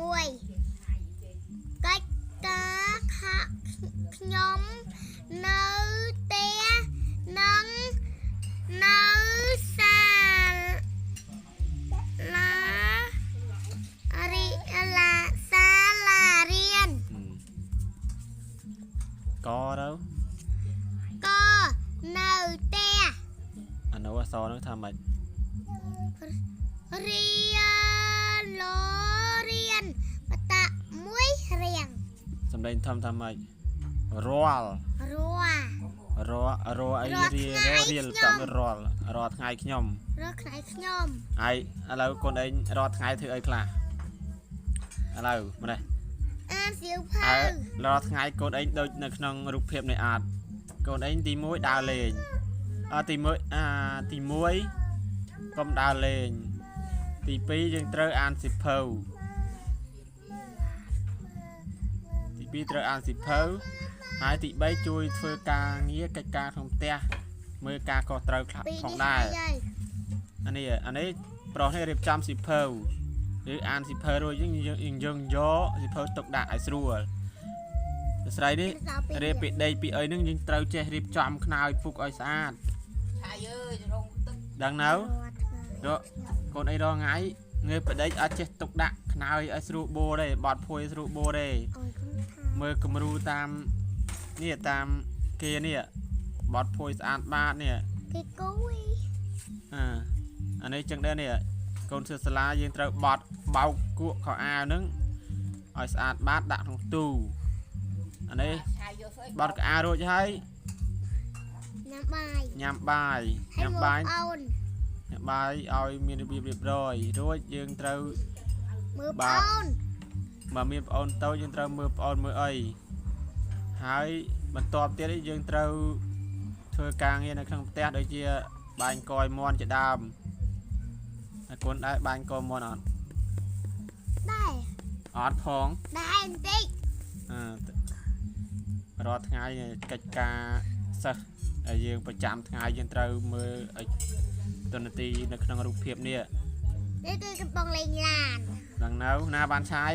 mùi cách cá khạc nhóm nấu té nắng nấu xa lá là xa là riêng có đâu có nấu té anh nấu so nó tham mày riêng lố riêng mà ta muối riêng sầm đây tham mày roll rùa rô ai riêng tạm roll ngày nhom រកថ្ងៃខ្ញុំ ai lâu con ấy roll ngày thứ ấy là lâu mà này អានសៀវភៅ roll ngày con ấy đôiនៅក្នុងរូបភាពនៃអាតកូនឯងទី1ដើរលេងទី1ទី1កុំដើរលេងទី2យើងត្រូវអានសៀវភៅទី2ត្រូវអានសៀវភៅហើយទី3ជួយធ្វើការងារកិច្ចការក្នុងផ្ទះមើលការខុសត្រូវខ្លះផងដែរអានេះប្រុសនេះរៀបចំសៀវភៅឬអានសៀវភៅរួចយើងយកសៀវភៅទុកដាក់ឲ្យស្រួលស្រីនេះរៀបពីដីពីអីហ្នឹងយើងត្រូវចេះរៀបចំខ្នើយពុកឲ្យស្អាតឆាយអើយរងទឹកដឹងនៅកូនអីរងថ្ងៃងើបបដិចអត់ចេះទុកដាក់ខ្នើយឲ្យស្រួលបួរទេបត់ភួយស្រួលបួរទេមើលគំរូតាមនេះតាមគេនេះបត់ភួយស្អាតបាតនេះគេគួយអានេះចឹងដែរនេះកូនសិស្សសាលាយើងត្រូវបត់បោកគក់ខោអាវហ្នឹងឲ្យស្អាតបាតដាក់ក្នុងទូអានេះបត់កៅអៅរួចហើយញ៉ាំបាយឲ្យមានរបៀបរៀបរយរួចយើងត្រូវមើលប្អូនបើមានប្អូនតូចយើងត្រូវមើលប្អូនមើលអីហើយបន្ទាប់ទៀតយើងត្រូវធ្វើការងារនៅក្នុងផ្ទះដូចជាបាញ់កយមន់ជាដើមហើយកូនដែរបាញ់កយមន់អត់ដែរអត់ផងដែរបន្តិចរាល់ថ្ងៃកិច្ចការសិស្សដែលយើងប្រចាំថ្ងៃយើងត្រូវមើលឲ្យតន្ត្រីនៅក្នុងរូបភាពនេះគឺកំពុងលេងឡានដល់នៅណាបានឆាយ